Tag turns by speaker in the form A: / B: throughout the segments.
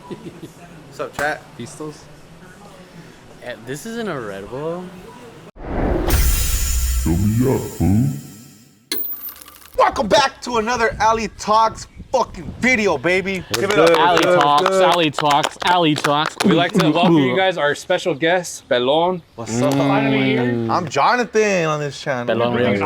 A: What's up, chat?
B: Pistols?
C: Yeah, this isn't a Red Bull.
D: Fill me up, fool.
A: Welcome back to another Alley Talks fucking video, baby. Give it up.
C: Alley talks.
B: We'd like to welcome you guys, our special guest, Pelon.
A: What's up? I'm Jonathan on this channel.
E: Right.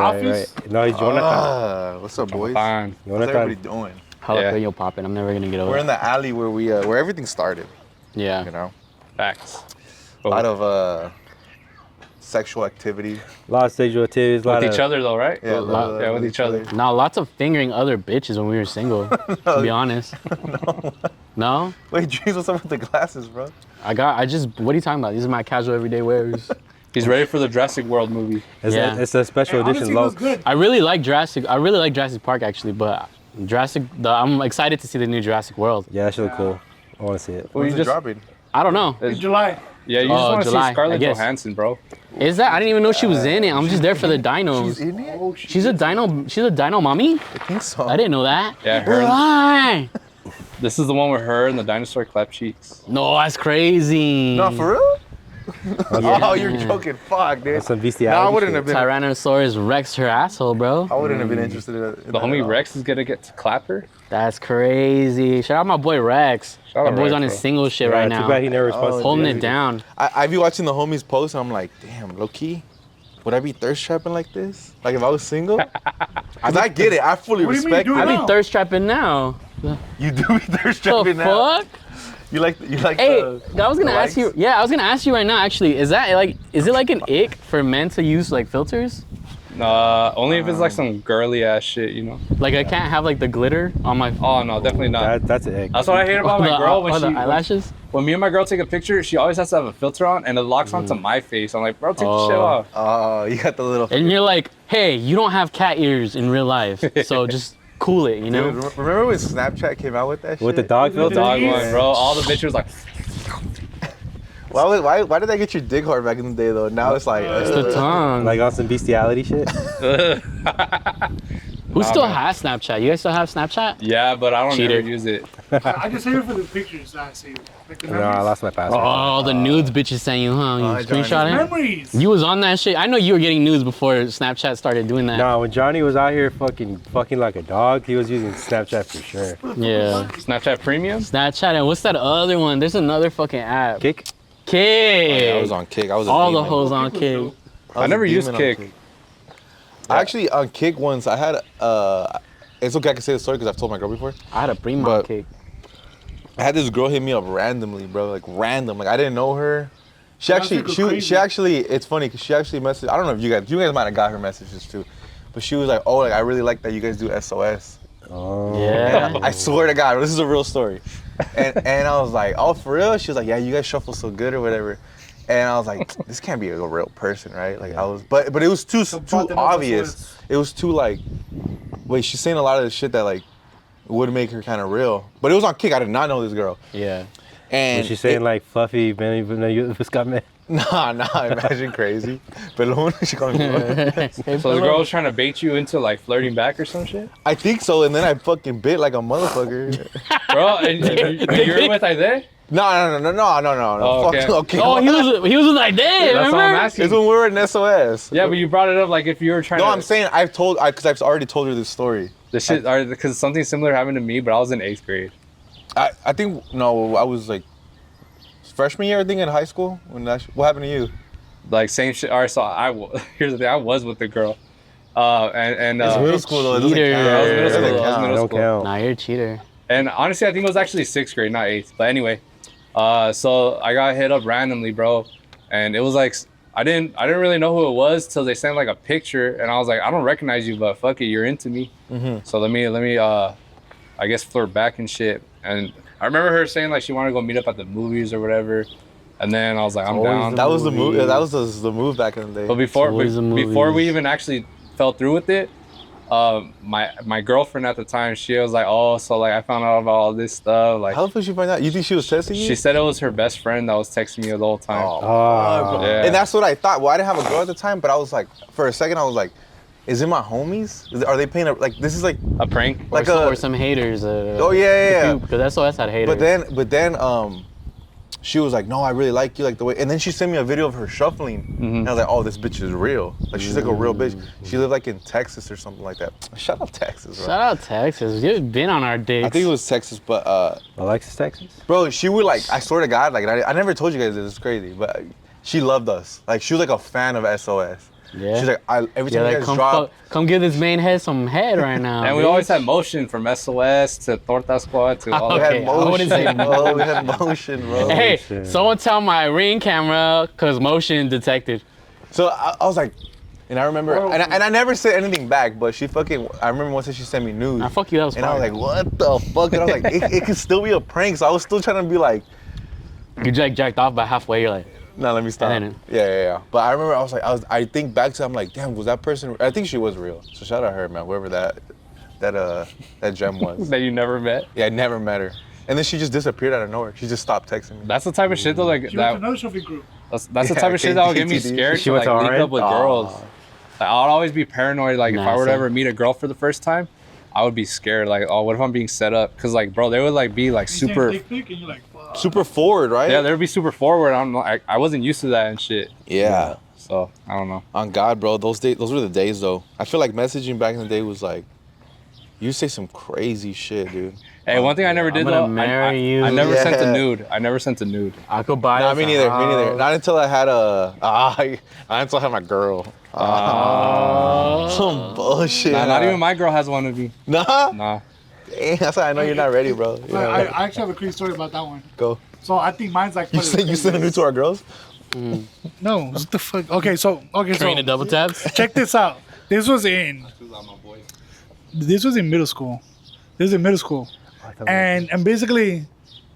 E: No, he's Jonathan.
A: What's up, boys?
B: Fine.
A: How's everybody doing?
C: Jalapeno popping. I'm never gonna get over
A: We're
C: it.
A: in the alley where we where everything started.
C: Yeah.
A: You know,
B: Facts.
A: a lot of sexual activity.
E: A lot of sexual activities.
B: With each other, though, right?
A: Yeah,
B: with each other.
C: Now, lots of fingering other bitches when we were single. To be honest. No.
A: Wait, Dreams, what's up with the glasses, bro?
C: What are you talking about? These are my casual everyday wears.
B: He's ready for the Jurassic World movie.
E: It's a special edition logo.
C: I really like Jurassic Park actually, but I'm excited to see the new Jurassic World.
E: Yeah, that should look cool. I want to see it.
A: When's it dropping?
C: I don't know.
B: It's July. Yeah, you just want to see Scarlett Johansson, bro.
C: Is that? I didn't even know she was in it. I'm just there for the dinos.
A: She's in it?
C: Oh, she's a dino mommy?
A: I think so.
C: I didn't know that.
B: Yeah, her.
C: Why?
B: This is the one with her and the dinosaur clap cheeks.
C: No, that's crazy.
A: No, for real?
C: Yeah.
A: Oh, you're joking. Fuck, dude.
E: That's some bestiality.
A: No, I wouldn't have been.
C: Tyrannosaurus Rex her asshole, bro.
A: I wouldn't have been interested in that.
B: The homie Rex is gonna get to clap her.
C: That's crazy. Shout out my boy Rex.
B: Shout out
C: That boy's
B: Rex,
C: on his
B: bro.
C: single shit right now.
E: Too bad he never responds.
C: Holding it down.
A: I be watching the homies post and I'm like, damn, low key, would I be thirst trapping like this? Like if I was single? I get it. I fully respect it.
C: I be thirst trapping now.
A: You do be thirst
C: The
A: trapping now.
C: fuck?
A: You like
C: Hey, I was gonna ask you.
A: likes?
C: Yeah, I was gonna ask you right now. Actually, is it like an ick for men to use like filters?
B: Only if it's like some girly ass shit, you know.
C: Like I can't have like the glitter on my.
B: Oh no, definitely not.
E: That's an egg.
B: That's what I hate about my girl when
C: the
B: she
C: eyelashes.
B: when me and my girl take a picture, she always has to have a filter on and it locks onto my face. I'm like, bro, take the shit off.
A: Oh, you got the little.
C: And you're like, hey, you don't have cat ears in real life, so just cool it, you know?
A: Dude, remember when Snapchat came out with that shit?
E: With the dog filter?
B: Dog one, bro. All the bitches like.
A: Why did I get your dick hard back in the day though? Now it's like
C: It's the tongue.
E: Like on some bestiality shit?
C: Who still has Snapchat? You guys still have Snapchat?
B: Yeah, but I don't
C: Cheater.
B: ever use it.
F: I just save it for the pictures that I save. Like the
E: No, I lost my password.
C: Oh, the nudes bitches sent you, huh? You screenshot it?
F: memories.
C: You was on that shit. I know you were getting nudes before Snapchat started doing that.
E: No, when Johnny was out here fucking like a dog, he was using Snapchat for sure.
C: Yeah.
B: Snapchat Premium?
C: Snapchat, and what's that other one? There's another fucking app.
E: Kick?
C: Kick.
A: I was on Kick. I was
C: All the hoes on Kick.
B: I never used Kick.
A: I actually on Kick once I had it's okay I can say the story because I've told my girl before.
C: I had a primo
A: But-
C: on Kick.
A: I had this girl hit me up randomly, bro. Like random. Like I didn't know her. She
F: That's
A: actually,
F: like crazy.
A: she actually. It's funny because she actually messaged. I don't know if you guys might have got her messages too, but she was like, "Oh, like I really like that you guys do SOS."
E: Oh.
C: Yeah.
A: I swear to God, this is a real story. And I was like, "Oh, for real?" She was like, "Yeah, you guys shuffle so good or whatever." And I was like, "This can't be a real person, right?" Like I was, but it was too obvious. It was too like, wait, she's saying a lot of the shit that like would make her kind of real. But it was on Kick. I did not know this girl.
C: Yeah.
A: And
E: Was she saying like fluffy, man, even though you was got man?
A: Nah, imagine crazy. Pelon, she called me Pelon.
B: So the girl was trying to bait you into like flirting back or some shit?
A: I think so, and then I fucking bit like a motherfucker.
B: Bro, and you're with Isaiah?
A: No.
B: Oh, okay.
A: Fuck, okay.
C: Oh, he was like, damn,
B: That's all I'm
C: remember?
B: asking.
A: It's when we were in SOS.
B: Yeah, but you brought it up like if you were trying
A: No,
B: to.
A: I'm saying because I've already told her this story.
B: The shit, because something similar happened to me, but I was in 8th grade.
A: I think, no, I was like freshman year, I think, in high school. What happened to you?
B: Like same shit. All right, so here's the thing. I was with the girl, and
A: It's middle school though. It doesn't
C: cheater.
A: count.
B: I was middle
A: It doesn't
B: school. I was
A: count.
B: middle
E: Don't
B: school.
E: count.
C: Nah, you're a cheater.
B: And honestly, I think it was actually 6th grade, not 8th. But anyway, so I got hit up randomly, bro, and it was like I didn't really know who it was till they sent like a picture, and I was like, I don't recognize you, but fuck it, you're into me.
A: Mm-hmm.
B: So let me I guess flirt back and shit. And I remember her saying like she wanted to go meet up at the movies or whatever. And then I was like, I'm down.
A: That was the move. Yeah, that was the move back in the day.
B: But before
C: always the
B: before we
C: movies.
B: even actually fell through with it, my girlfriend at the time, she was like, oh, so like I found out about all this stuff. Like,
A: How the fuck did you find out? You think she was testing you?
B: she said it was her best friend that was texting me the whole time.
A: Oh,
E: Oh.
B: Yeah.
A: And that's what I thought. Well, I didn't have a girl at the time, but I was like, for a second, I was like, is it my homies? Are they paying like this is like
B: A prank?
A: like
C: or some haters.
A: Oh yeah.
C: Because SOS had haters.
A: But then she was like, no, I really like you, like the way. And then she sent me a video of her shuffling, and I was like, oh, this bitch is real. Like she's like a real bitch. She lived like in Texas or something like that. Shout out Texas, bro.
C: Shout out Texas. You've been on our dates.
A: I think it was Texas, but
E: Alexis, Texas?
A: bro, she would like. I swear to God, like I never told you guys this. It's crazy, but she loved us. Like she was like a fan of SOS.
C: Yeah.
A: She's like, every time
C: like,
A: you guys drop.
C: come give this main head some head right now.
B: And we always had motion from SOS to Torta Squad to all
A: We
C: Okay,
A: had
C: I wouldn't say
A: motion, bro. We had motion, bro.
C: Hey,
E: shit.
C: someone tell my Ring camera, cause motion detected.
A: So I was like, and I remember, and I never said anything back, but she fucking, I remember once she sent me nudes.
C: Nah, fuck you, that was
A: And I was
C: fire.
A: like, what the fuck? And I was like, it could still be a prank. So I was still trying to be like,
C: You jacked off by halfway. You're like,
A: no, let me stop.
C: And then-
A: Yeah. But I remember I think back to, I'm like, damn, was that person, I think she was real. So shout out her, man, whoever that gem was.
B: that you never met.
A: Yeah, I never met her. And then she just disappeared out of nowhere. She just stopped texting me.
B: That's the type of shit though, like
F: She went to
B: that.
F: another shuffling group.
B: That's the
A: Yeah,
B: type of shit that would get me
A: KTD.
B: scared
E: She
B: to
E: went
B: like
E: to
B: link
E: RN?
B: up with girls. Like, I'd always be paranoid. Like if I were to
C: Nah,
B: ever meet a girl for the first time, I would be scared. Like, oh, what if I'm being set up? Cause like, bro, they would like be like
F: You send a
B: super.
F: dick pic and you're like, fuck.
A: Super forward, right?
B: Yeah, they would be super forward. I wasn't used to that and shit.
A: Yeah.
B: So I don't know.
A: On God, bro, those were the days though. I feel like messaging back in the day was like, you say some crazy shit, dude.
B: Hey, one thing I never did
C: gonna
B: though,
C: marry you.
B: I never sent
A: Yeah.
B: a nude. I never sent a nude.
C: I could buy.
A: Nah,
C: us
A: me
C: a
A: neither. Me neither.
C: house.
A: Not until I had I until I had my girl. Some bullshit.
B: Nah, not even my girl has one of me.
A: Nah.
B: Nah.
A: Dang, that's why I know you're not ready, bro. You know,
F: I actually have a crazy story about that one.
A: go.
F: So I think mine's like.
A: You sent a nude to our girls?
F: No, what the fuck? Okay, so
C: Train and double taps.
F: check this out. This was in middle school. And basically,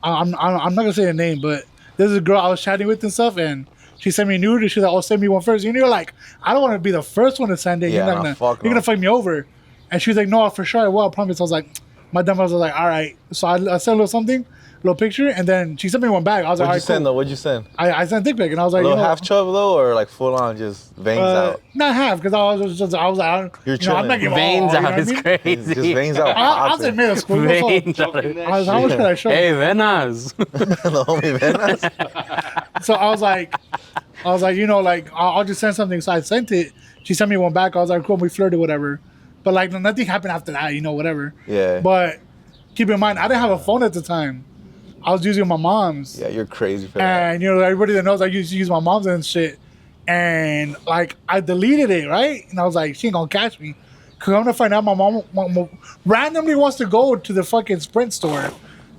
F: I'm not gonna say the name, but there's a girl I was chatting with and stuff, and she sent me a nude, and she's like, "Oh, send me one first." And you're like, "I don't want to be the first one to send it.
A: Yeah,
F: you're
A: nah,
F: gonna
A: fuck
F: you're
A: no.
F: gonna fuck me over." And she was like, "No, for sure I will. I promise." I was like, my dumb ass was like, "All right." So I sent a little something, little picture, and then she sent me one back. I was like,
A: What'd
F: "All
A: you
F: right,
A: send
F: cool."
A: though? What'd you send?
F: I sent a dick pic, and I was
A: A
F: like,
A: little
F: you know,
A: half chub though, or like full on just veins out?
F: not half, because I was like, I don't,
A: You're
F: you know, I'm not
A: chilling.
F: giving
C: Veins
F: all, you know
C: out
F: what I
C: is
F: mean?
C: crazy.
A: Just veins out.
F: I was in
A: popping.
F: middle school. You know, so
C: Veins out.
F: how much could I show?
C: Hey, Venas.
A: The homie veins.
F: So I was like, you know, like I'll just send something. So I sent it. She sent me one back. I was like, cool, we flirted, whatever. But like nothing happened after that, you know, whatever.
A: Yeah.
F: But keep in mind, I didn't have a phone at the time. I was using my mom's.
A: Yeah, you're crazy for that.
F: And you know, everybody that knows I used to use my mom's and shit. And like I deleted it, right? And I was like, she ain't gonna catch me. Cause I'm gonna find out my mom randomly wants to go to the fucking Sprint store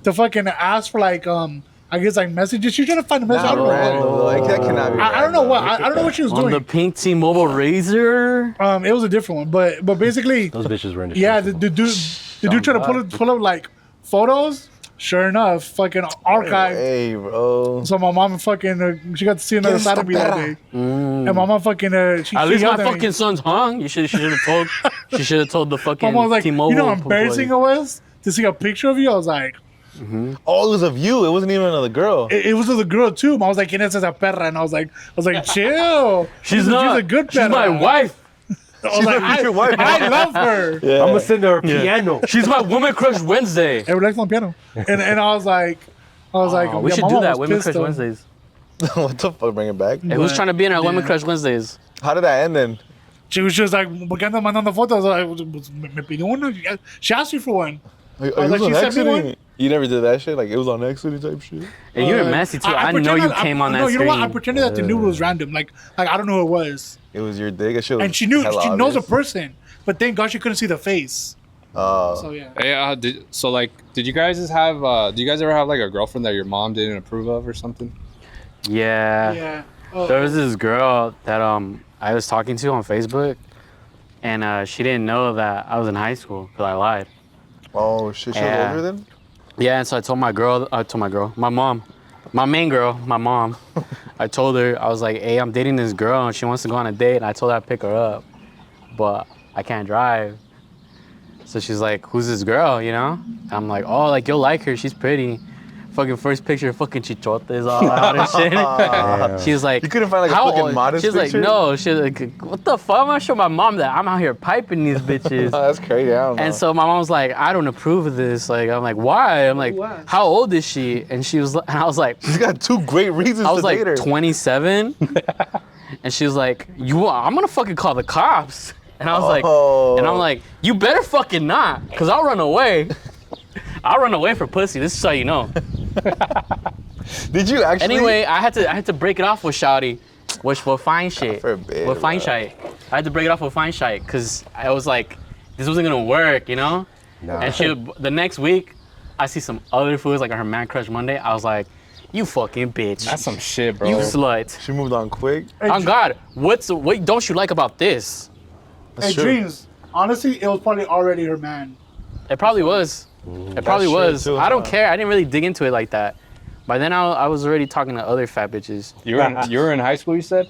F: to fucking ask for like I guess like messages. She's trying to find a message. I
A: Not
F: don't know
A: random
F: what.
A: though. Like, that cannot be
F: I don't know
A: random.
F: what. I don't know what she was
C: On the
F: doing.
C: pink T-Mobile Razor.
F: It was a different one, but basically,
E: Those bitches were in the
F: yeah, the dude tried to pull up like photos. Sure enough, fucking archive.
A: Hey, bro.
F: So my mom fucking she got to see another side of me that day, and my mom fucking she
C: At least
F: yelled
C: my
F: at me.
C: fucking son's hung. You should have told. She should have told the
F: My
C: fucking
F: mom was like,
C: T-Mobile.
F: you know how embarrassing it was to see a picture of you. I was like,
A: Oh, it was of you. It wasn't even another girl.
F: it was of the girl too. I was like, "Quién es esa perra?" And I was like, chill.
C: She's not.
F: She's a good
C: She's
F: perra.
C: my wife.
F: I was like,
A: your wife.
F: I love her.
E: I'm gonna send her a piano.
C: She's my Woman Crush Wednesday.
F: Hey, relax on piano. And I was like,
C: Oh, we
F: yeah,
C: should
F: my
C: do
F: mom
C: that.
F: was
C: Women
F: pissed,
C: Crush
F: though.
C: Wednesdays.
A: What the fuck? Bring it back.
C: Hey, who's
F: But,
C: trying to be in our Women
F: yeah.
C: Crush Wednesdays?
A: How did that end then?
F: She was just like, ¿por qué andas mandando fotos? I was like, me pidió una. She asked me for one.
A: It
F: like,
A: was
F: she
A: on
F: sent me
A: accident.
F: one.
A: You never did that shit? Like, it was on accident type shit?
C: Hey, you were messy too. I know
F: pretended-
C: you came on that
F: No, you know what? I
C: screen.
F: pretended that the nude was random. Like I don't know who it was.
A: It was your dick? That shit was
F: And she knew,
A: hella
F: she knows a
A: obvious.
F: person. But thank God she couldn't see the face. So yeah.
B: Hey, did you guys have? Do you guys ever have like a girlfriend that your mom didn't approve of or something?
C: Yeah.
F: Yeah. Oh,
C: There was this girl that I was talking to on Facebook, and she didn't know that I was in high school because I lied.
A: Oh, shit. She was
C: Yeah.
A: older then?
C: Yeah, and so I told my mom, my main girl, my mom. I told her, I was like, hey, I'm dating this girl and she wants to go on a date, and I told her I'd pick her up, but I can't drive. So she's like, who's this girl, you know? I'm like, oh, like, you'll like her, she's pretty. Fucking first picture, fucking chichotes all out and shit. She was like,
A: You couldn't find like a
C: how
A: fucking
C: old?
A: modest
C: She was like,
A: picture?
C: no. She was like, what the fuck? I'm gonna show my mom that I'm out here piping these bitches.
A: Oh, that's crazy. I don't know.
C: And so my mom was like, I don't approve of this. Like, I'm like, why? I'm like, how old is she? And she was, and I was like,
A: She's got 2 great reasons
C: I was
A: to date her.
C: like 27. And she was like, I'm gonna fucking call the cops. And I was like, and I'm like, you better fucking not, cause I'll run away. I'll run away for pussy. This is how you know.
A: Did you actually?
C: Anyway, I had to break it off with Shawty, which will fine shit.
A: forbid,
C: With fine
A: bro.
C: shite. I had to break it off with fine shite, cause I was like, this wasn't gonna work, you know.
E: Nah.
C: And the next week, I see some other fools like her Man Crush Monday. I was like, you fucking bitch.
B: That's some shit, bro.
C: You slut.
A: She moved on quick.
C: Oh God, what don't you like about this?
A: That's
F: Hey,
A: true.
F: Dreams. Honestly, it was probably already her man.
C: It probably was. It probably
A: true,
C: was.
A: too,
C: I don't
A: huh?
C: care. I didn't really dig into it like that. By then, I was already talking to other fat bitches.
B: You were in high school, you said?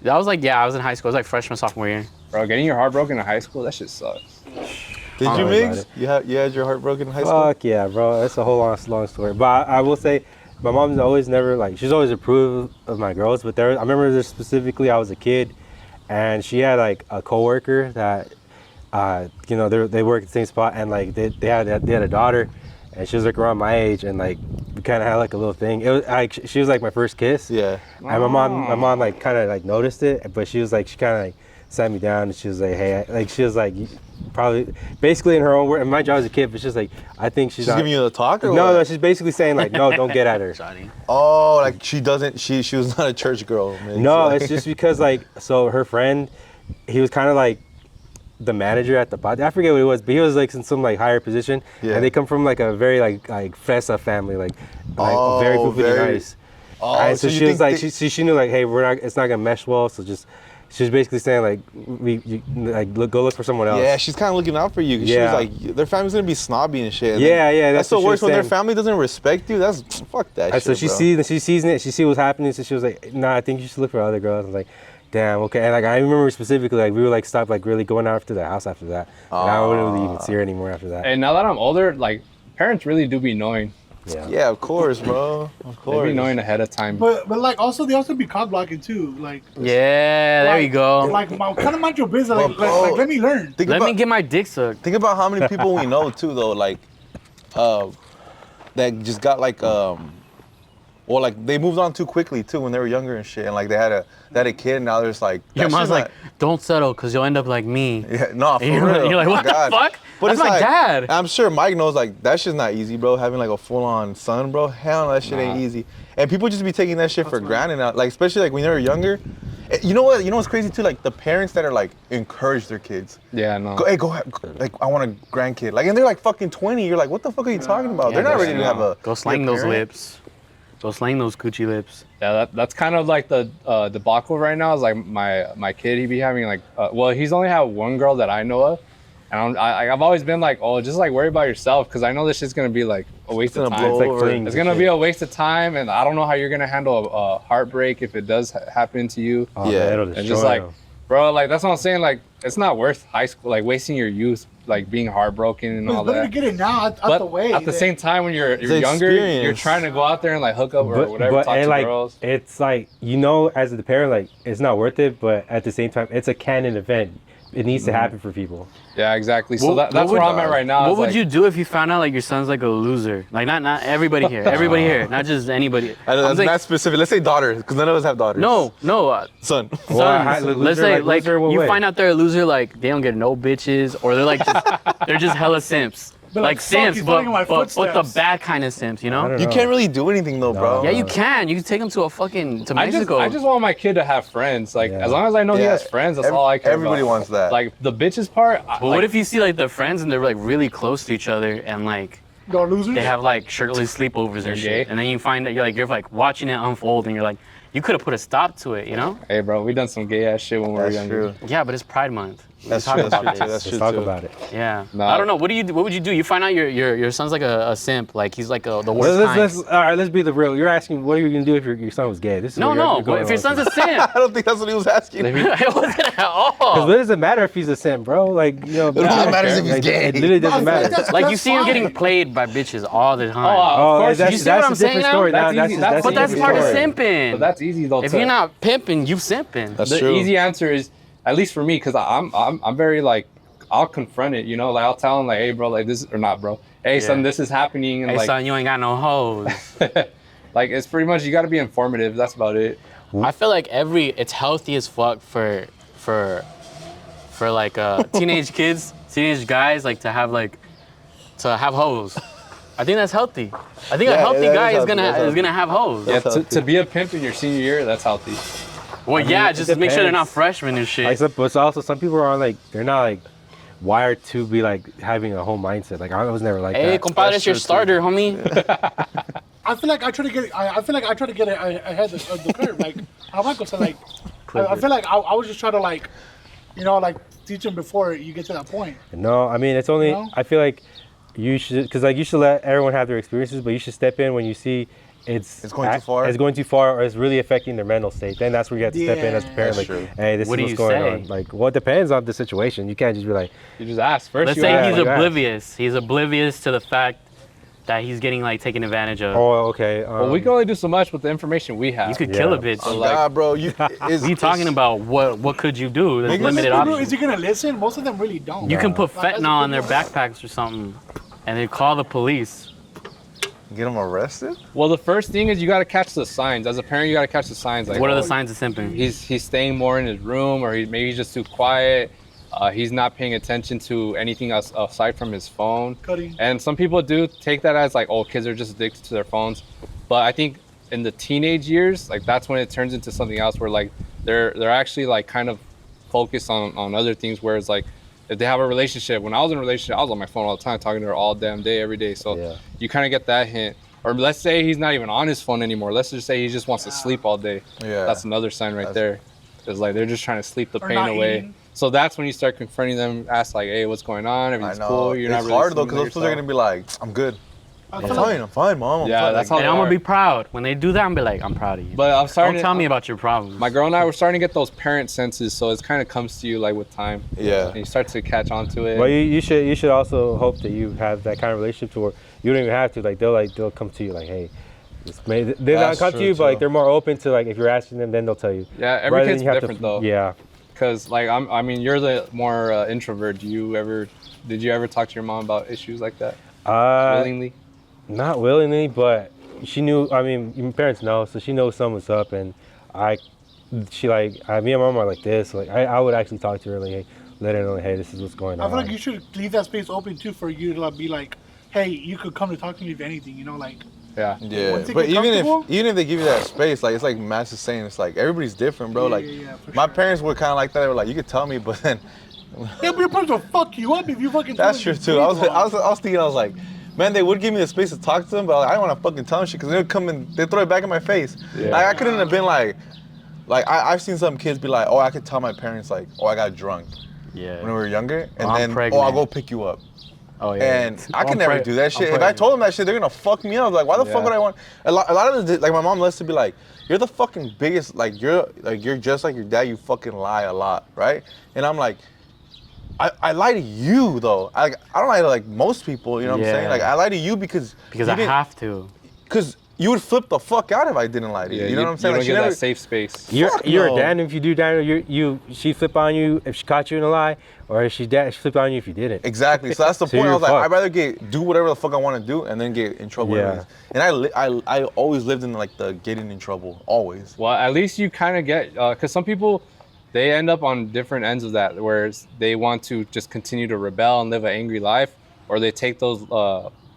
C: I was like, yeah, I was in high school. I was like freshman, sophomore year.
B: Bro, getting your heart broken in high school, that shit sucks.
A: Did you,
E: worry
A: Migs?
E: about
A: You had your heart broken in high school?
E: Fuck yeah, bro. That's a whole long story. But I will say, my mom's always never like, she's always approved of my girls. But I remember this specifically, I was a kid, and she had like a coworker that, you know, they work at the same spot, and like they had a daughter, and she was like around my age, and like we kind of had like a little thing. It was like she was like my first kiss.
A: Yeah.
E: And my mom like kind of like noticed it, but she was like, she kind of like sat me down, and she was like, hey, like she was like, probably basically in her own word. And my job as a kid, but she's like, I think she's
A: She's
E: not.
A: giving you the talk or
E: No,
A: what?
E: she's basically saying like, no, don't get at her.
A: Oh, like she doesn't. She was not a church girl. Migs.
E: No,
A: Like-
E: it's just because like, so her friend, he was kind of like the manager at the pod. I forget what it was, but he was like in some like higher position.
A: Yeah.
E: And they come from like a very like fresa family, like
A: Oh,
E: very foofy
A: very-
E: nice.
A: Oh,
E: And so
A: you
E: she was
A: think
E: like,
A: they-
E: she knew like, hey, it's not gonna mesh well, so just. She was basically saying like, go look for someone else.
A: Yeah, she's kind of looking out for you. 'Cause
E: Yeah.
A: She was like, their family's gonna be snobby and shit. And
E: Yeah,
A: then-
E: yeah,
A: That's
E: that's
A: the
E: what she
A: worst
E: was
A: when their
E: saying.
A: family doesn't respect you. That's fuck that.
E: And so
A: shit,
E: she
A: bro.
E: sees it, she what's happening, so she was like, nah, I think you should look for other girls. I was like, damn, okay. And like I remember specifically, like we were like stopped like really going after the house after that. And I wouldn't really even see her anymore after that.
B: And now that I'm older, like, parents really do be knowing.
A: Yeah, of course, bro. Of
B: They
A: course.
B: be knowing ahead of time.
F: But like also they also be cock blocking too. Like
C: Yeah, there you go.
F: Like kind of mind your business. Like,
A: Well,
F: like let me learn.
A: Think
C: Let
A: about,
C: me get my dick sucked.
A: Think about how many people we know too, though. Like, that just got like well, like they moved on too quickly too when they were younger and shit, and like they had a kid, and now there's like
C: Your
A: that
C: mom's
A: shit's
C: like, don't settle, cause you'll end up like me.
A: not, yeah, no, for
C: And
A: real.
C: you're like, what the
A: God.
C: fuck?
A: But
C: That's
A: it's
C: my
A: like,
C: dad.
A: I'm sure Mike knows like that shit's not easy, bro. Having like a full-on son, bro. Hell, no, that shit ain't easy. And people just be taking that shit for granted now. Like especially like when they were younger. You know what? You know what's crazy too? Like the parents that are like encourage their kids.
B: Yeah, no.
A: Go ahead, like I want a grandkid. Like and they're like fucking 20. You're like, what the fuck are you talking about?
C: Yeah,
A: they're not
C: go
A: ready to have a
C: Go slang
A: be a
C: those
A: parent.
C: lips. Go slang those coochie lips.
B: Yeah, that's kind of like the debacle right now. Is like my kid, he be having like, well, he's only had one girl that I know of, and I've always been like, oh, just like worry about yourself, because I know this shit's gonna be like a waste of
A: gonna
B: time.
A: blow
E: It's like
A: over.
E: flings
B: It's
E: and
B: gonna
E: shit.
B: be a waste of time, and I don't know how you're gonna handle a heartbreak if it does happen to you.
E: Oh,
A: Yeah.
E: man, it'll
B: And
E: destroy
B: just like,
E: them.
B: bro, like that's what I'm saying. Like, it's not worth high school, like wasting your youth, like being heartbroken and
F: But
B: all
F: it's better to
B: that.
F: get it now out
B: But
F: the way.
B: at the same time, when you're
A: an
B: younger, you're
A: experience.
B: trying to go out there and like hook up or whatever, talk
E: and
B: to
E: like
B: girls.
E: it's like, you know, as the parent, like it's not worth it, but at the same time, it's a canon event. It needs to happen for people.
B: Yeah, exactly. So
C: What-
B: that's
C: what would-
B: where I'm at right now.
C: What
B: is
C: would
B: like,
C: you do if you found out like your son's like a loser? Like not everybody here, everybody here, not just anybody.
A: I know,
C: I'm
A: that's
C: saying-
A: not specific. Let's say daughter, because none of us have daughters.
C: no,
A: son.
E: Well,
C: sons.
E: loser,
C: Let's say like
E: loser what
C: you
E: way?
C: find out they're a loser, like they don't get no bitches, or they're like just, they're just hella simps.
F: But
C: Like
F: fuck,
C: simps,
F: he's
C: but
F: following my
C: but the
F: footsteps.
C: bad kind of simps, you
E: I
C: know?
E: don't
A: You
E: know.
A: can't really do anything though, bro.
C: Yeah, you can. You can take them to to Mexico.
B: I just want my kid to have friends. Like
E: Yeah.
B: as long as I know he
A: Yeah.
B: has friends, that's all I care
A: Everybody
B: about.
A: wants that.
B: Like the bitches part.
C: But
B: like,
C: what if you see like the friends and they're like really close to each other and like
F: Go losers.
C: they have like shirtless sleepovers and
B: They're
C: shit,
B: gay?
C: and then you find that you're like watching it unfold and you're like, you could have put a stop to it, you know?
B: Hey, bro, we done some gay ass shit when we were
A: That's
B: younger.
A: true.
C: Yeah, but it's Pride Month.
A: That's
C: Talk
A: true.
C: about
A: That's true.
C: this.
A: That's
E: Let's
A: true.
E: talk
A: too.
E: about it.
C: Yeah.
B: Nah.
C: I don't know. What would you do? You find out your son's like a simp. Like he's like the worst kind.
E: All right, let's be the real. You're asking what are you gonna do if your son was gay? This is
C: No,
E: what you're
C: no.
E: going
C: If your
E: on
C: son's
E: to.
C: a simp,
A: I don't think that's what he was asking.
C: it wasn't at
E: Because
C: all.
E: what does it matter if he's a simp, bro? Like, you know,
A: It doesn't matter if he's
E: like,
A: gay.
E: It literally doesn't
F: No,
E: matter.
F: that's-
C: Like you see him
F: fine.
C: getting played by bitches all the time.
B: Oh, of course.
E: that's,
C: You see what I'm
E: a
C: saying
E: different
C: now?
E: story.
B: That's
E: Now,
B: easy.
E: that's
C: But
E: a
C: that's
E: different
C: part of
E: story.
C: simping.
B: But that's easy though.
C: If you're not pimping, you simping.
A: That's
B: the
A: true.
B: easy answer is, at least for me, because I'm very like, I'll confront it, you know, like I'll tell him like, hey, bro, like this or not, bro. Hey, son, this is happening, and
C: Hey
B: like,
C: son, you ain't got no hoes.
B: like it's pretty much you got to be informative. That's about it.
C: I feel like it's healthy as fuck for like teenage kids, teenage guys, like to have hoes. I think that's healthy. I think a
A: Yeah,
C: healthy
A: that
C: guy
A: is
C: is gonna
A: healthy.
C: is gonna have hoes.
B: Yeah,
A: healthy.
B: to be a pimp in your senior year, that's healthy.
C: Well, yeah,
E: it
C: just make sure they're not
E: depends.
C: freshmen and shit.
E: Like, but also some people are like they're not like wired to be like having a whole mindset. Like I was never like
C: Hey,
E: that.
C: compadre,
A: That's
C: it's your
A: true, too.
C: starter, homie.
F: I feel like I try to get. I feel like I try to get ahead of the curve. Like how Michael said, like I feel like I was just trying to like, you know, like teach him before you get to that point.
E: No, I mean it's only.
F: No?
E: I feel like you should, because like you should let everyone have their experiences, but you should step in when you see it's
A: going too far?
E: It's going too far, or it's really affecting their mental state. Then that's where you have to step in as a
F: Yeah.
E: parent.
A: That's
E: Like,
A: true.
E: hey, this
C: What
E: is
C: do
E: what's
C: you
E: going
C: say?
E: on. Like, well, it depends on the situation. You can't just be like,
B: You just ask first.
C: Let's
B: you
C: say
B: ask.
C: he's
E: like that.
C: oblivious. He's oblivious to the fact that he's getting like taken advantage of.
E: oh, okay.
B: Well, we can only do so much with the information we have.
C: You could
E: Yeah.
C: kill a bitch.
A: Oh,
B: like-
A: God, bro. You
C: What are you talking about? What could you do? There's
A: Niggas-
C: limited
F: Is
C: options.
F: he gonna listen? Most of them really don't.
C: You can put
F: Like, that's
C: fentanyl
F: the
C: on their
F: thing.
C: backpacks or something, and they call the police.
A: Get him arrested?
B: Well, the first thing is you got to catch the signs. As a parent, you got to catch the signs. Like,
C: What are
B: oh,
C: the signs of simping?
B: He's staying more in his room, or maybe he's just too quiet. He's not paying attention to anything else aside from his phone.
F: Cutting.
B: And some people do take that as like, oh, kids are just addicted to their phones. But I think in the teenage years, like that's when it turns into something else where like they're actually like kind of focused on other things. Whereas like if they have a relationship, when I was in a relationship, I was on my phone all the time, talking to her all damn day, every day. So
E: Yeah.
B: you kind of get that hint. Or let's say he's not even on his phone anymore. Let's just say he just wants to sleep all day.
A: Yeah.
B: That's another sign right there. It's like they're just trying to sleep the
F: Or
B: pain
F: not
B: away.
F: eating.
B: So that's when you start confronting them, ask like, hey, what's going on?
A: I
B: Everything's
A: know.
B: cool. You're not
A: It's
B: really
A: hard, though,
B: seeming
A: because
B: like
A: those fools are
B: yourself.
A: going to be like, I'm good.
F: I
A: I'm
F: feel like-
A: fine. I'm fine, Mom. I'm
B: Yeah,
A: fine.
B: that's
A: Like,
B: how
C: And I'm gonna
B: are.
C: be proud when they do that. I'm be like, I'm proud of you.
B: But I'm starting
C: Don't
B: to
C: tell me about your problems.
B: My girl and I were starting to get those parent senses, so it kind of comes to you like with time.
A: Yeah.
B: And you start to catch on to it.
E: Well, you should also hope that you have that kind of relationship to where you don't even have to. Like they'll come to you like, hey, they're not
A: That's
E: come to
A: true,
E: you, but like
A: too.
E: they're more open to like if you're asking them, then they'll tell you.
B: Yeah, every
E: Rather than
B: kid's
E: you have
B: different
E: to,
B: though.
E: Yeah.
B: Cause like I mean, you're the more introvert. Did you ever talk to your mom about issues like that willingly?
E: Not willingly, but she knew. I mean, your parents know, so she knows something's up, and me and my mom are like this. Like I would actually talk to her, like, hey, let her know, hey, this is what's going
F: I
E: on.
F: feel like you should leave that space open too for you to like, be like, hey, you could come to talk to me if anything. You know, like
B: Yeah.
A: Yeah,
F: Once they
A: but
F: get comfortable-
A: even if they give you that space, like it's like Matt is saying, it's like everybody's different, bro.
F: Yeah,
A: like
F: yeah, for
A: my
F: sure.
A: parents were kind of like that. They were like, you could tell me, but then
F: yeah, but your parents will fuck you up if you fucking.
A: that's
F: tell
A: true
F: them
A: too. I
F: to
A: was
F: breathe wrong.
A: thinking, I was like, man, they would give me the space to talk to them, but like, I don't want to fucking tell them shit because they would come and they throw it back in my face.
B: Yeah.
A: Like I couldn't have been like I've seen some kids be like, oh, I could tell my parents like, oh, I got drunk
C: yeah.
A: when we were younger, and
C: I'm
A: then
C: pregnant.
A: oh, I'll go pick you up.
C: Oh yeah.
A: And I could never do that shit. If I
C: pregnant.
A: told them that shit, they're gonna fuck me up. Like, why the fuck
B: Yeah.
A: would I want? A lot of the, like my mom loves to be like, you're the fucking biggest. Like you're just like your dad. You fucking lie a lot, right? And I'm like, I lie to you though. I don't lie to like most people. You know what I'm saying?
C: Yeah.
A: Like I lie to you because
C: because
A: you
C: I
A: didn't-
C: have to.
A: Because you would flip the fuck out if I didn't lie to you.
B: Yeah,
A: You know what I'm saying?
B: You
A: Like,
B: don't get
A: she
B: that safe space.
E: You're
A: Fuck
E: a
A: no.
E: dad, and if you do that, she flip on you if she caught you in a lie, or if she flip on you if you didn't.
A: Exactly. So that's the
E: So
A: point. I
E: you're
A: was like,
E: fucked.
A: I'd rather do whatever the fuck I want to do and then get in trouble.
E: Yeah.
A: Anyways. And I always lived in like the getting in trouble. Always.
B: Well, at least you kind of get, because some people, they end up on different ends of that, where they want to just continue to rebel and live an angry life, or they take those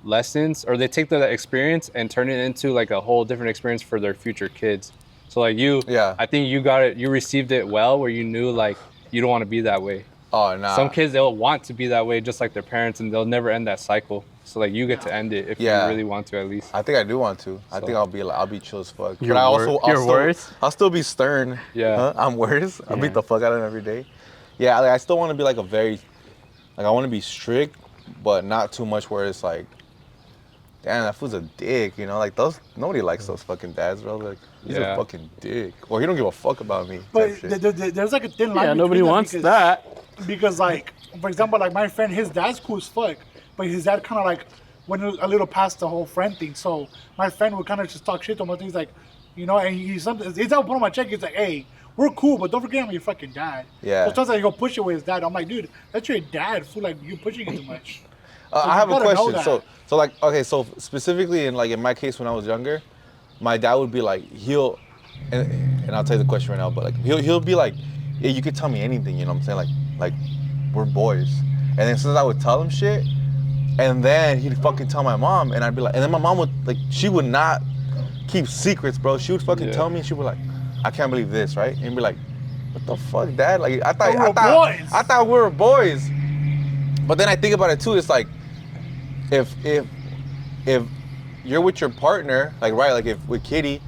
B: lessons, or they take that experience and turn it into like a whole different experience for their future kids. So like you,
A: Yeah.
B: I think you received it well, where you knew like you don't want to be that way.
A: Oh, nah.
B: Some kids, they'll want to be that way just like their parents, and they'll never end that cycle. So like you get to end it if
A: Yeah.
B: you really want to, at least.
A: I think I do want to. I
B: So-
A: think I'll be chill as fuck.
C: You're
A: But I also,
C: you're worse.
A: I'll still be stern.
B: Yeah.
A: Huh? I'm worse. I
C: Yeah.
A: beat the fuck out of him every day. Yeah, like, I still want to be like I want to be strict, but not too much where it's like, damn, that fool's a dick, you know? Like nobody likes those fucking dads, bro. Like, he's a
B: Yeah.
A: fucking dick. Or he don't give a fuck about me.
F: But
A: type shit.
F: there's like a thin line.
C: Yeah, nobody
F: between
C: wants
F: because,
C: that.
F: Because like, for example, like my friend, his dad's cool as fuck, but his dad kind of like went a little past the whole friend thing. So my friend would kind of just talk shit to him. And things like, you know, and he's something. He's out put on my check. He's like, hey, we're cool, but don't forget I'm your fucking dad.
A: Yeah.
F: So sometimes he'll push it with his dad. I'm like, dude, that's your dad. Fool, like you pushing it too much.
A: I have
F: you
A: a
F: gotta know
A: question.
F: that.
A: So like, okay, so specifically in my case when I was younger, my dad would be like, and I'll tell you the question right now, but like he'll be like, yeah, you could tell me anything, you know what I'm saying? Like we're boys. And then since I would tell him shit, and then he'd fucking tell my mom, and I'd be like, and then my mom would like, she would not keep secrets, bro. She would fucking tell me, and she'd be like, I can't believe this, right? And be like, what the fuck, dad? Like I thought we were boys. But then I think about it too. It's like, if you're with your partner, like right, like if with Kitty,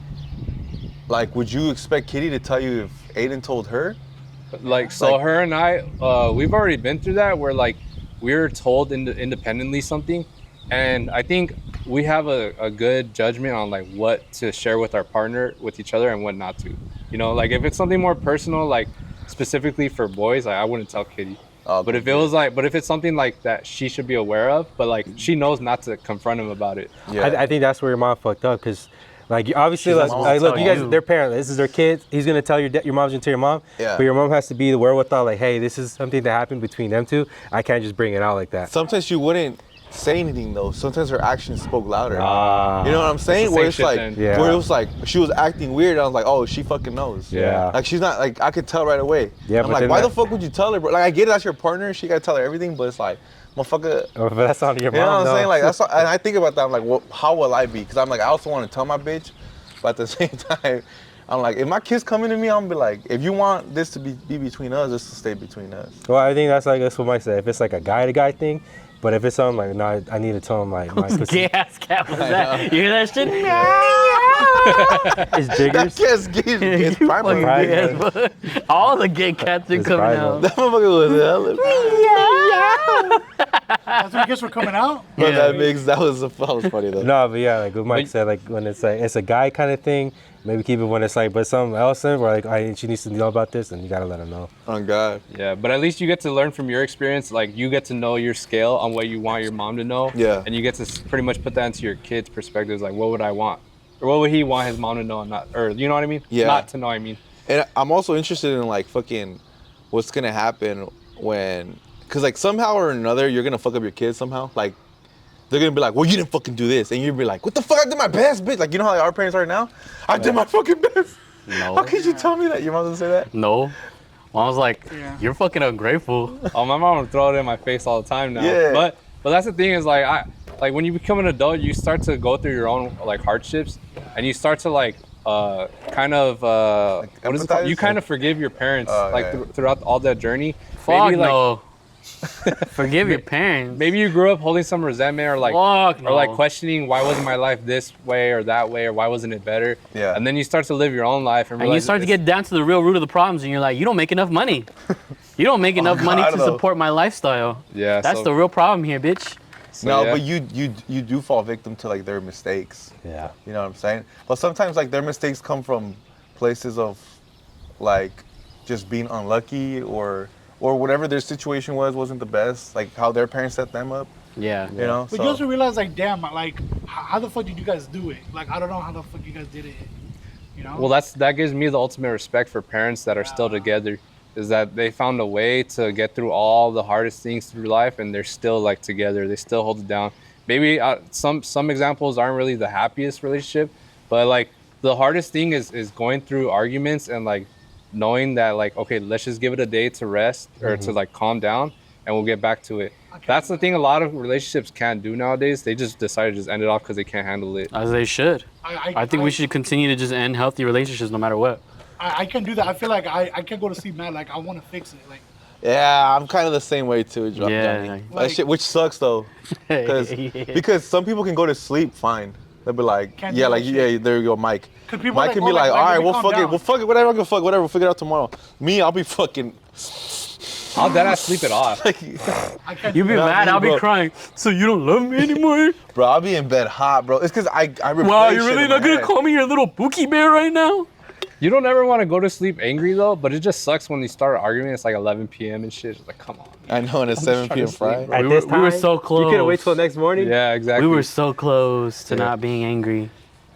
A: like would you expect Kitty to tell you if Aiden told her?
B: Like, so
A: Like-
B: her and I, we've already been through that where like we're told independently something, and I think we have a good judgment on like what to share with our partner, with each other, and what not to. You know, like if it's something more personal, like specifically for boys, like I wouldn't tell Kitty. But if it was like, but if it's something like that she should be aware of, but like she knows not to confront him about it.
A: Yeah.
E: I think that's where your mom fucked up, because like obviously,
C: She's
E: like,
C: not
E: like,
C: gonna
E: look, you
C: tell
E: guys,
C: you.
E: they're parents. This is their kids. He's gonna tell your mom's gonna tell your mom.
A: Yeah.
E: But your mom has to be the wherewithal, like, hey, this is something that happened between them two. I can't just bring it out like that.
A: Sometimes she wouldn't say anything though. Sometimes her actions spoke louder.
E: Ah.
A: You know what I'm saying?
B: the
A: Where
B: same
A: it's
B: shit
A: like,
B: then.
E: Yeah.
A: where it was like she was acting weird. I was like, oh, she fucking knows.
E: Yeah.
A: Like she's not like I could tell right away.
E: Yeah,
A: I'm
E: but
A: like,
E: then
A: why
E: that-
A: the fuck would you tell her, bro? Like I get it, that's your partner. She gotta tell her everything, but it's like, motherfucker.
E: Oh, but that's on your
A: You know
E: mom.
A: what I'm
E: though.
A: saying? Like that's and I think about that. I'm like, well, how will I be? Because I'm like, I also want to tell my bitch, but at the same time, I'm like, if my kids coming to me, I'm gonna be like, if you want this to be between us, this to stay between us.
E: Well, I think that's what Mike said. If it's like a guy to guy thing, but if it's something like, no, I need to tell him like, my
C: Gay ass cat was that? You hear that shit?
E: it's jiggers.
A: Yes, it's
C: You
A: primary.
C: fucking gay ass fuck. All the gay cats are
E: It's
C: coming
E: primal.
C: out.
A: That motherfucker was hella.
F: That's when you guys were coming out.
A: But
C: Yeah.
A: that was funny though.
E: No, but yeah, like what Mike
B: But-
E: said, like when it's like it's a guy kind of thing, maybe keep it when it's like, but something else in where like she needs to know about this, and you gotta let her know.
A: On God.
B: Yeah, but at least you get to learn from your experience. Like you get to know your scale on what you want your mom to know.
A: Yeah.
B: And you get to pretty much put that into your kid's perspectives. Like, what would I want, or what would he want his mom to know, and not, or you know what I mean?
A: Yeah.
B: Not to know. I mean.
A: And I'm also interested in like fucking what's gonna happen when, cause like somehow or another you're gonna fuck up your kids somehow. Like they're gonna be like, well, you didn't fucking do this, and you'll be like, what the fuck? I did my best, bitch. Like you know how like, our parents are now. I did my fucking best.
C: No.
A: How could you tell me that? Your mom doesn't say that.
C: No. Mom was like,
F: Yeah.
C: you're fucking ungrateful.
B: Oh, my mom would throw it in my face all the time now.
A: Yeah.
B: But that's the thing is like when you become an adult, you start to go through your own like hardships, and you start to like kind of what is it called?
A: empathize?
B: You kind of forgive your parents like
A: yeah.
B: throughout all that journey.
C: Fuck
B: Maybe like
C: no. Forgive your parents.
B: maybe you grew up holding some resentment or like
C: Fuck
B: or like
C: no.
B: questioning why wasn't my life this way or that way or why wasn't it better?
A: Yeah.
B: And then you start to live your own life and
C: And you
B: realize
C: start to
B: it's-
C: get down to the real root of the problems, and you're like, you don't make enough money. You don't make enough money
A: God,
C: to
A: though.
C: support my lifestyle.
B: yeah.
C: That's
B: so,
C: the real problem here, bitch.
B: so,
A: No,
B: yeah.
A: but you do fall victim to like their mistakes.
E: Yeah.
A: You know what I'm saying? But sometimes like their mistakes come from places of like just being unlucky or whatever their situation wasn't the best, like how their parents set them up,
C: Yeah.
A: you know?
F: But you also realize, like, damn, like, how the fuck did you guys do it? Like, I don't know how the fuck you guys did it. You know?
B: Well, that gives me the ultimate respect for parents that are still together, is that they found a way to get through all the hardest things through life, and they're still like together. They still hold it down. Maybe some examples aren't really the happiest relationship, but like the hardest thing is going through arguments and like knowing that like, okay, let's just give it a day to rest or to like calm down, and we'll get back to it. That's the thing a lot of relationships can't do nowadays. They just decide to just end it off because they can't handle it.
C: As they should. I think we should continue to just end healthy relationships no matter what.
F: I can do that. I feel like I can go to sleep mad. Like, I want to fix it. Like,
A: Yeah, I'm kind of the same way too, Johnny.
C: Yeah.
A: That shit, which sucks though, because some people can go to sleep fine. They'll be like,
F: Can't
A: yeah,
F: do
A: like
F: that
A: yeah,
F: shit.
A: there you go, Mike.
F: People
A: Mike
F: like,
A: can
F: oh,
A: be like, all
F: let
A: right,
F: me
A: we'll
F: calm
A: fuck it,
F: down.
A: we'll fuck it, whatever, I give a fuck, whatever, we'll figure it out tomorrow. Me, I'll be fucking.
B: I'll dead ass sleep it off.
F: I can't
C: You
F: do
C: be
F: that.
C: mad,
A: me,
C: I'll be
A: bro.
C: crying. So you don't love me anymore?
A: Bro, I'll be in bed hot, bro. It's because I replay
C: Wow,
A: shit
C: you're really
A: in
C: not
A: my
C: gonna
A: head.
C: call me your little Pookie Bear right now?
B: You don't ever want to go to sleep angry though, but it just sucks when you start arguing. It's like 11 p.m. and shit. It's like, come on.
A: I know, and it's
B: I'm
A: 7
B: just trying
A: p.m.
B: to sleep,
A: Friday.
B: bro.
E: At
C: We
E: this
C: were
E: time,
C: so close.
E: You couldn't wait till next morning.
B: Yeah, exactly.
C: We were so close to
B: Yeah.
C: not being angry.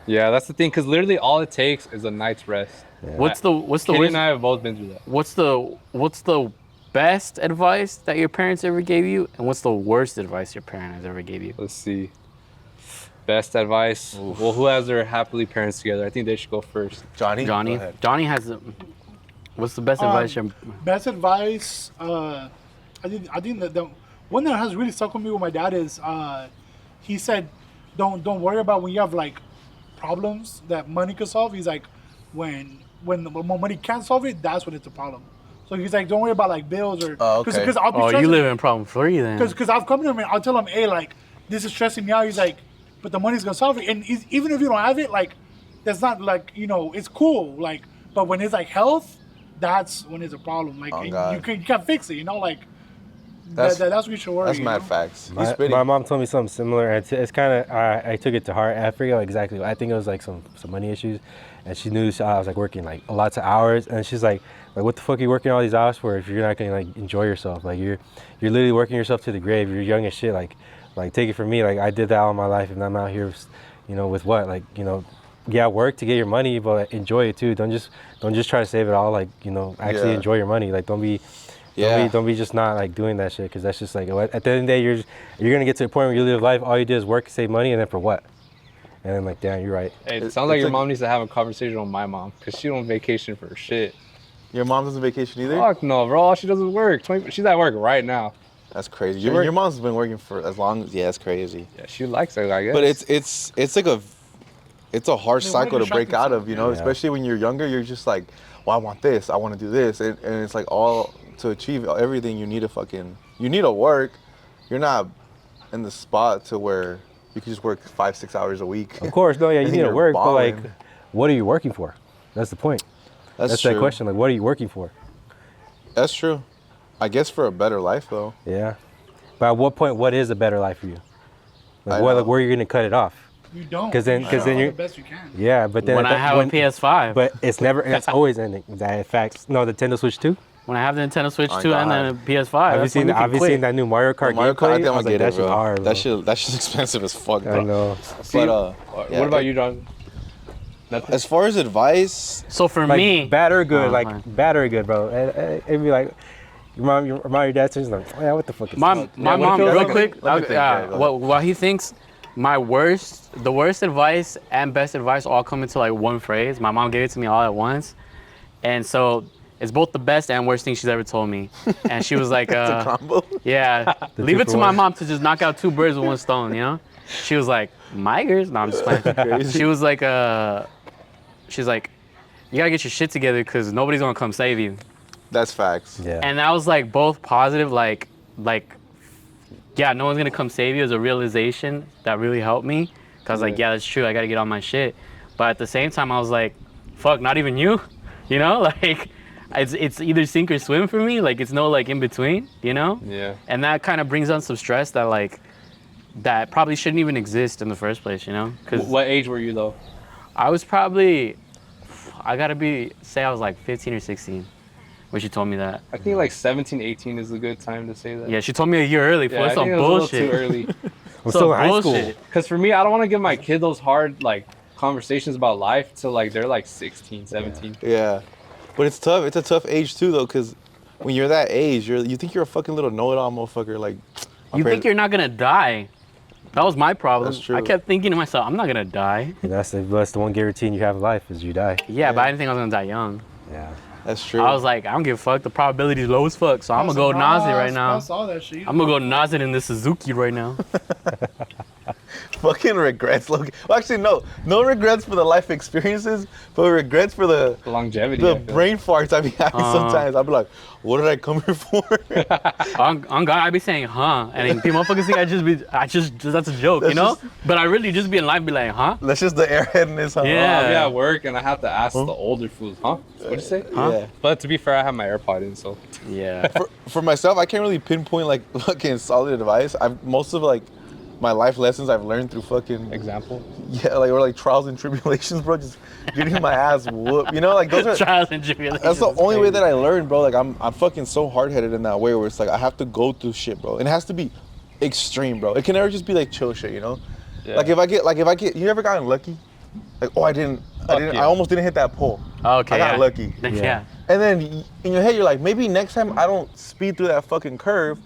B: Yeah, that's the thing, because literally all it takes is a night's rest.
C: What's the
B: Kitty
C: worst?
B: and I have both been through that.
C: What's the best advice that your parents ever gave you, and what's the worst advice your parents ever gave you?
B: Let's see. Best advice. Well, who has their happily parents together? I think they should go first.
A: Johnny? Go
C: Johnny.
A: ahead.
C: Johnny has the. What's the best advice? Your,
F: Best advice, I think that the one that has really stuck with me with my dad is he said, don't worry about when you have like problems that money can solve. He's like, when money can't solve it, that's when it's a problem. So he's like, don't worry about like bills or
A: Oh, okay.
F: because I'll be
C: oh, you
F: stressing-
C: live in problem free then.
F: Because I've come to him and I'll tell him, hey, like, this is stressing me out. He's like, but the money's gonna solve it. And even if you don't have it, like, that's not like, it's cool. Like, but when it's like health, that's when it's a problem. Like,
A: Oh,
F: you
A: God.
F: can't fix it. Like,
A: That's-
F: that's what you should worry.
A: That's mad facts. He's spitting.
E: My mom told me something similar, and it's kind of I took it to heart. I forget exactly. I think it was like some money issues, and she knew I was like working like lots of hours, and she's like, what the fuck are you working all these hours for if you're not gonna like enjoy yourself? Like you're literally working yourself to the grave. You're young as shit. Like take it from me. Like I did that all my life, and I'm out here, with what? Like yeah, work to get your money, but enjoy it too. Don't just try to save it all. Like actually
A: Yeah.
E: enjoy your money. Like don't be just not like doing that shit, because that's just like at the end of the day you're gonna get to a point where you live life, all you do is work, save money, and then for what? And then like, damn, you're right.
B: Hey, it
A: It's
B: sounds like your
A: like-
B: mom needs to have a conversation with my mom, because she don't vacation for shit.
A: Your mom doesn't vacation either?
B: Fuck no, bro. All she does is work. She's at work right now.
A: That's crazy. Your mom's been working for as long as, yeah, that's crazy.
B: Yeah, she likes it, I guess.
A: But it's like it's a harsh
F: They wanna
A: cycle to break
F: distract
A: out of,
F: themselves.
E: Yeah.
A: especially when you're younger. You're just like, well, I want this, I want to do this, and it's like all to achieve everything. You need to work. You're not in the spot to where you can just work 5-6 hours a week.
E: Of course, no, yeah, you
A: And
E: need to
A: you're
E: work, but like,
A: balling.
E: what are you working for? That's the point. That's
A: true.
E: that question. Like, what are you working for?
A: That's true. I guess for a better life though.
E: Yeah. But at what point, what is a better life for you?
A: I
E: Like,
A: know.
E: where are you gonna cut it off?
F: You don't.
E: 'Cause then-
F: You
E: 'cause
F: should
E: then
F: do
E: you-
F: the best you can.
E: Yeah, but then
C: when I have a PS5,
E: But it's always ending. That in fact, no, the Nintendo Switch 2.
C: when I have the Nintendo Switch
A: Oh,
C: 2 and
A: God.
C: then a PS5,
E: Have you
C: that's when
E: seen?
C: we can
E: Have you
C: quit.
E: seen that new Mario Kart
A: Mario
E: gameplay?
A: Kart, I think
E: I
A: I'm
E: was
A: gonna
E: like,
A: get
E: that
A: it,
E: shit's
A: bro.
E: hard, bro.
A: That shit's expensive as fuck,
E: I
A: bro.
E: know.
A: But
B: what about you, John?
A: as far as advice,
C: So for
E: Like
C: me,
E: bad or good,
C: Oh,
E: like
C: fine.
E: bad or good, bro. It'd be like your mom, your dad says like, yeah, what the fuck is
C: my
E: this?
C: mom,
A: what if-
C: real
A: let me
C: quick,
A: think, let me think, yeah, go ahead.
C: what he thinks, the worst advice and best advice all come into like one phrase. My mom gave it to me all at once, and so it's both the best and worst thing she's ever told me. And she was like,
A: it's a combo.
C: yeah, leave it to my
E: 2-for-1.
C: mom to just knock out 2 birds with 1 stone, She was like, MIGS? No, I'm just playing. She was like, she's like, you gotta get your shit together because nobody's gonna come save you.
A: That's facts.
E: Yeah.
C: And that was like both positive, like, yeah, no one's gonna come save you is a realization that really helped me. Cause like, yeah, that's true. I gotta get on my shit. But at the same time, I was like, fuck, not even you, like it's either sink or swim for me. Like it's no like in between,
B: Yeah.
C: And that kind of brings on some stress that probably shouldn't even exist in the first place, Cause
B: What age were you though?
C: I was probably, I was like 15 or 16 when she told me that.
B: I think like 17, 18 is a good time to say that.
C: Yeah, she told me a year early.
B: Yeah, I
C: That's some
B: think it was
C: bullshit.
B: a little too early.
E: I'm still in high
C: bullshit.
E: school.
B: Because for me, I don't want to give my kid those hard like conversations about life till like they're like 16, 17.
A: Yeah, but it's tough. It's a tough age too, though, because when you're that age, you think you're a fucking little know-it-all motherfucker. Like, my
C: You think
A: parents-
C: you're not gonna die? That was my problem.
A: That's true.
C: I kept thinking to myself, I'm not gonna die.
E: And that's the one guarantee you have in life is you die.
C: Yeah, but I didn't think I was gonna die young.
E: Yeah.
A: That's true.
C: I was like, I don't give a fuck. The probability is low as fuck, so I'm gonna go Nazi right now.
F: I saw that shit.
C: I'm gonna go Nazi in this Suzuki right now.
A: fucking regrets. Well, actually, no regrets for the life experiences, but regrets for the
B: longevity.
A: the brain farts I be having sometimes. I'll be like, what did I come here for?
C: on God, I be saying, huh? And then people motherfuckers think that's a joke,
A: That's
C: you know?
A: just-
C: But I really just be in life, be like, huh?
A: That's just the airheadness, huh?
C: Yeah.
B: I'll be at work and I have to ask the older fools, huh? What'd you say?
A: Yeah.
B: But to be fair, I have my AirPod in, so.
C: Yeah.
A: For myself, I can't really pinpoint like fucking solid advice. Most of like my life lessons I've learned through fucking
B: Example.
A: or like trials and tribulations, bro. Just getting my ass whooped. You know, like those are.
C: Trials and tribulations.
A: That's the
C: is
A: only way
C: crazy.
A: that I learned, bro. Like I'm fucking so hard headed in that way where it's like I have to go through shit, bro. And it has to be extreme, bro. It can never just be like chill shit, you know?
B: Yeah.
A: Like if I get you ever gotten lucky? Like, oh I almost didn't hit that pole.
C: Okay.
A: I got
C: yeah.
A: lucky.
C: Yeah.
A: And then in your head you're like, maybe next time I don't speed through that fucking curve.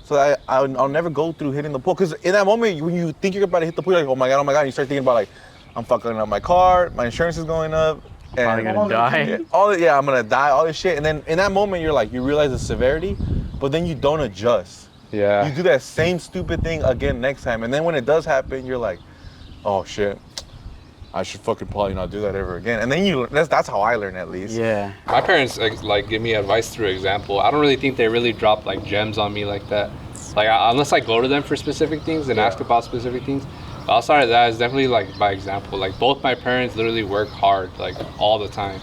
A: So I'll never go through hitting the pole. Because in that moment, when you think you're about to hit the pole, you're like, oh my God. And you start thinking about like, I'm fucking up my car, my insurance is going up.
C: Probably gonna die.
A: I'm gonna die, all this shit. And then in that moment, you're like, you realize the severity, but then you don't adjust.
B: Yeah.
A: You do that same stupid thing again next time. And then when it does happen, you're like, oh shit, I should fucking probably not do that ever again. And then that's how I learn at least.
C: Yeah.
B: My parents like give me advice through example. I don't really think they really drop like gems on me like that. Like unless I go to them for specific things and ask about specific things. But outside of that, it's definitely like by example. Like both my parents literally work hard like all the time.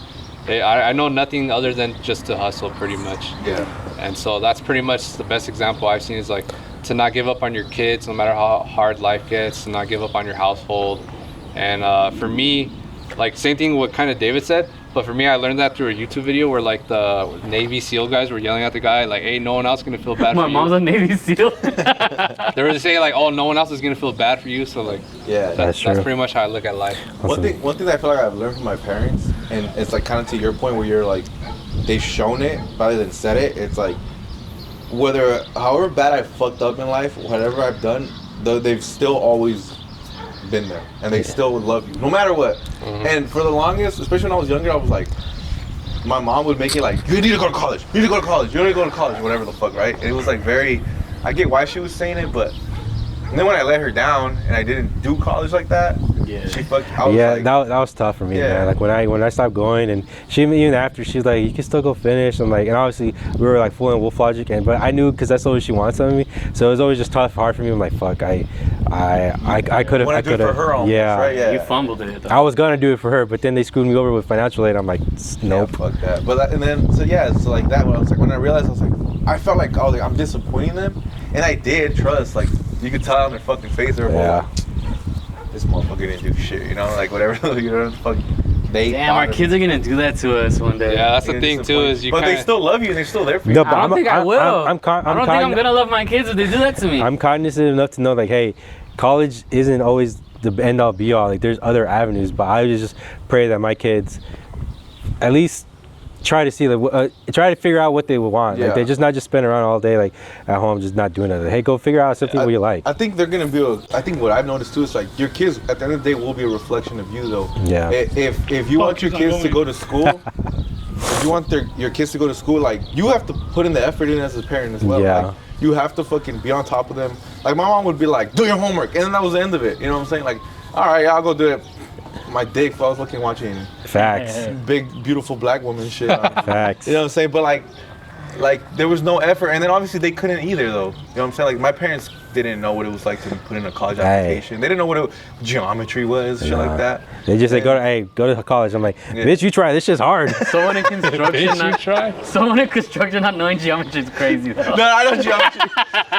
B: I know nothing other than just to hustle pretty much.
A: Yeah.
B: And so that's pretty much the best example I've seen is like to not give up on your kids no matter how hard life gets, to not give up on your household. And for me, like same thing what kind of David said, but for me I learned that through a YouTube video where like the Navy SEAL guys were yelling at the guy like, hey, no one else is gonna feel bad
C: My
B: for you.
C: mom's a Navy SEAL.
B: They were saying like, oh, no one else is gonna feel bad for you, so like
A: Yeah.
B: that's
E: true.
B: pretty much how I look at life.
A: One thing that I feel like I've learned from my parents, and it's like kind of to your point where you're like, they've shown it rather than said it. It's like, however bad I fucked up in life, whatever I've done, they've still always been there, and they still would love you no matter what. And for the longest, especially when I was younger, I was like, my mom would make it like, you need to go to college, you need to go to college, you need to go to college, whatever the fuck, right? And it was like I get why she was saying it, but and then when I let her down and I didn't do college like that, she fucked. I was like,
E: that was tough for me, man. Like when I stopped going, and she even after she's like, you can still go finish. I'm like, and obviously we were like full in Wolf Logic, but I knew because that's always she wants of me. So it was always just hard for me. I'm like, fuck, I could have,
A: wanna do it for her almost, right? Yeah.
C: You fumbled it though.
E: I was gonna do it for her, but then they screwed me over with financial aid. I'm like, nope.
A: Yeah, fuck that. But and then so like that. When I realized, I was like, I felt like I'm disappointing them, and I did trust. Like you could tell on their fucking face, they're like, this motherfucker didn't do shit, you know, like whatever, you know, fuck.
C: Damn, our kids are gonna do that to us one day.
B: Yeah, that's the thing too is you.
A: But they still love you and they're still there for you.
E: No,
C: I don't think I will. I don't think I'm gonna love my kids if they do that to me.
E: I'm cognizant enough to know, like, hey, college isn't always the end all be all. Like, there's other avenues, but I would just pray that my kids at least try to see, try to figure out what they would want.
A: Yeah.
E: Like, they're just not just spending around all day, like, at home, just not doing nothing. Hey, go figure out something what you like.
A: I think they're gonna be. I think what I've noticed too is like your kids at the end of the day will be a reflection of you, though.
E: Yeah.
A: If you want your kids to go to school, if you want your kids to go to school, like you have to put in the effort in as a parent as well.
E: Yeah.
A: Like, you have to fucking be on top of them. Like my mom would be like, do your homework, and then that was the end of it. You know what I'm saying? Like, all right, yeah, I'll go do it. My dick, if I was fucking watching
E: Facts.
A: big, beautiful black woman shit.
E: Facts.
A: You know what I'm saying? But like there was no effort, and then obviously they couldn't either, though. You know what I'm saying? Like my parents didn't know what it was like to put in a college application. They didn't know what geometry was, shit like that.
E: They just say, go to college. I'm like, bitch, you try. This shit's hard.
C: Someone in construction, someone in construction not knowing geometry is crazy though.
A: No, I know geometry.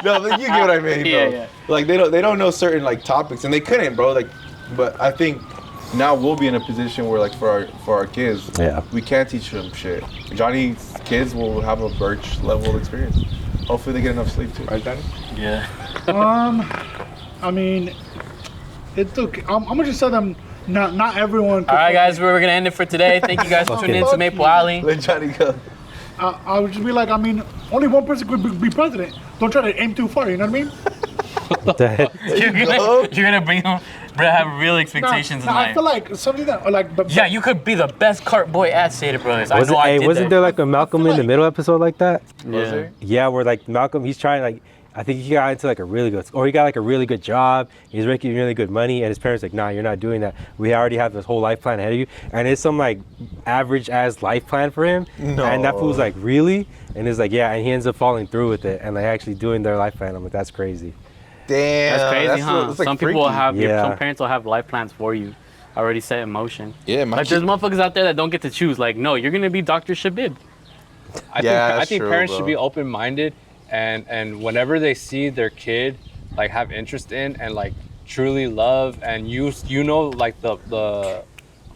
A: No, but you get what I mean, bro.
C: Yeah.
A: Like they don't know certain like topics, and they couldn't, bro. Like, but I think now we'll be in a position where like for our kids, we can teach them shit. Johnny's kids will have a Birch level experience. Hopefully they get enough sleep too. Right, Johnny?
C: Yeah.
F: I mean, it's okay. I'm gonna just tell them not everyone.
C: All right, guys, we're gonna end it for today. Thank you guys for tuning in to Maple Alley.
A: Let Johnny go.
F: I would just be like, I mean, only one person could be president. Don't try to aim too far. You know what I mean?
E: What the heck?
C: You're gonna bring them, have real expectations in life.
F: I feel like something that like.
C: Yeah, you could be the best cart boy at Stater Brothers. I know I did
E: wasn't
C: that.
E: there like a Malcolm in the Middle episode like that?
C: Yeah.
E: Yeah, where like Malcolm, he's trying like, I think he got into like a really good, or he got like a really good job. He's making really good money, and his parents like, nah, you're not doing that. We already have this whole life plan ahead of you, and it's some like average as life plan for him.
A: No.
E: And that fool's like, really? And it's like, yeah, and he ends up following through with it and like actually doing their life plan. I'm like, that's crazy.
A: Damn.
C: That's crazy, huh?
A: That's like
C: Some people
A: freaky.
C: have,
E: Yeah.
C: some parents will have life plans for you, already set in motion.
A: Yeah, my
C: Like there's motherfuckers out there that don't get to choose. Like, no, you're gonna be Dr. Shabib.
B: I
A: that's
B: think
A: true,
B: parents
A: bro.
B: should be open-minded, and whenever they see their kid like have interest in and like truly love, and you know like the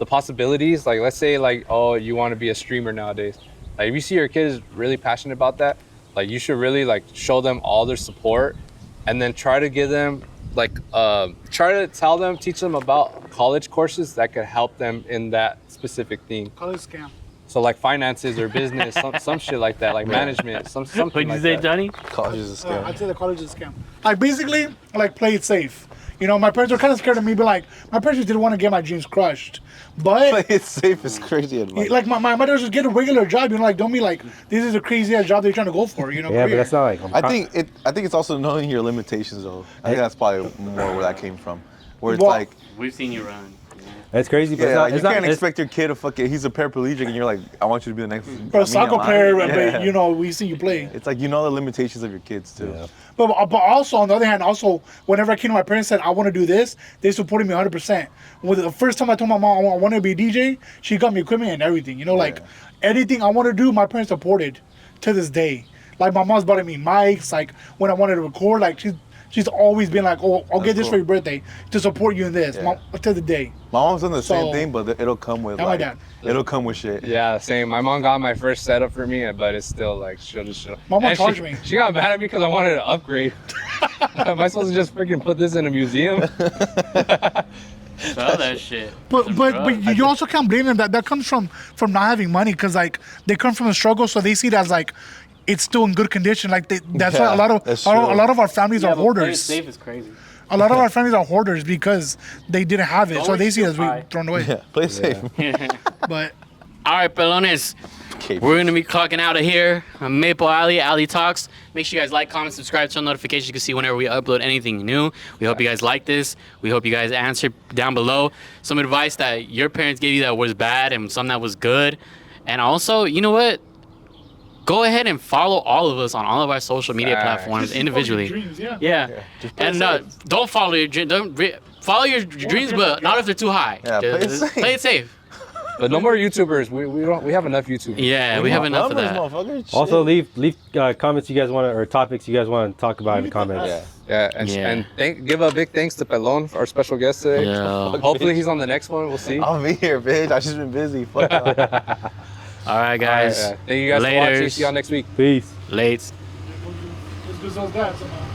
B: possibilities. Like let's say like, oh, you want to be a streamer nowadays. Like if you see your kid is really passionate about that, like you should really like show them all their support, and then try to give them like try to teach them about college courses that could help them in that specific thing.
F: College scam.
B: So like finances or business, some shit like that, like management, something
C: What'd you
B: like
C: say,
B: that.
C: Johnny?
A: College is a scam.
F: I'd say the college is a scam. Like basically, like play it safe. You know, my parents were kind of scared of me, but like my parents didn't want to get my dreams crushed. But
A: Play it safe is crazy advice.
F: like my mother just get a regular job. You know, like don't be like this is a crazy ass job they're trying to go for. You know.
E: Yeah, but
F: career.
E: that's not like.
A: I think it's also knowing your limitations though. I think that's probably more where that came from. Where it's
F: Well,
A: like,
C: We've seen you run.
E: It's crazy, but
A: yeah, like,
E: it's
A: you
E: not.
A: can't
E: It's,
A: expect your kid to fucking, he's a paraplegic and you're like, I want you to be the next.
F: Bro,
A: me,
F: soccer
A: I'm out.
F: player,
A: Yeah.
F: but you know we see you play.
A: It's like you know the limitations of your kids too.
E: Yeah.
F: But also on the other hand, also whenever I came to my parents and said I want to do this, they supported me 100%. When the first time I told my mom I want to be a DJ, she got me equipment and everything. You know, like anything I want to do, my parents supported to this day. Like my mom's bought me mics. Like when I wanted to record, like she's always been like, oh, I'll get this
A: cool.
F: for your birthday to support you in this.
A: Yeah.
F: Mom, to the day.
A: My mom's done the same
F: So-
A: thing, but it'll come with
F: And my
A: like,
F: dad.
A: it'll come with shit.
B: Yeah, same. My mom got my first setup for me, but it's still like she'll.
F: My mom
B: and
F: charged me.
B: She got mad at me because I wanted to upgrade. Am I supposed to just freaking put this in a museum?
C: Sell that shit.
F: But you also can't blame them. That comes from not having money, because like they come from a struggle, so they see it as like it's still in good condition. Like that's why
A: that's
F: a
A: true.
F: lot of our families are
C: Play it
F: hoarders.
C: safe is crazy.
F: A lot of our families are hoarders because they didn't have it, so
C: Always
F: they see it as
C: feel
F: we
C: high.
F: thrown away.
A: Yeah, play it safe.
F: But
C: All right, pelones.
A: Okay.
C: We're gonna be clocking out of here. I'm Maple Alley, Alley Talks. Make sure you guys like, comment, subscribe, turn on notifications. You can see whenever we upload anything new. We hope you guys like this. We hope you guys answer down below some advice that your parents gave you that was bad and some that was good. And also, you know what? Go ahead and follow all of us on all of our social media
B: Facts.
C: platforms individually.
F: dreams, yeah.
C: Yeah.
A: Just play it
C: And
A: safe.
C: don't follow your dreams. Follow your dreams, but not if they're too high.
A: Yeah, play it
C: Just
A: safe.
C: play it safe.
B: But no more YouTubers. We have enough YouTubers.
C: Yeah, we have enough of
A: Numbers,
C: that.
A: motherfucker.
E: also,
A: Shit.
E: leave comments you guys want to, or topics you guys want to talk about in the comments.
A: Yeah.
B: Yeah, and
C: Yeah.
B: give a big thanks to Pelon, our special guest today.
C: Yeah.
B: Hopefully he's on the next one. We'll see.
A: I'll be here, bitch. I've just been busy. Fuck off.
C: All right, guys.
B: Thank you guys for watching.
C: Laters.
B: See y'all next week.
E: Peace.
C: Lates.
F: Just because those guys somehow.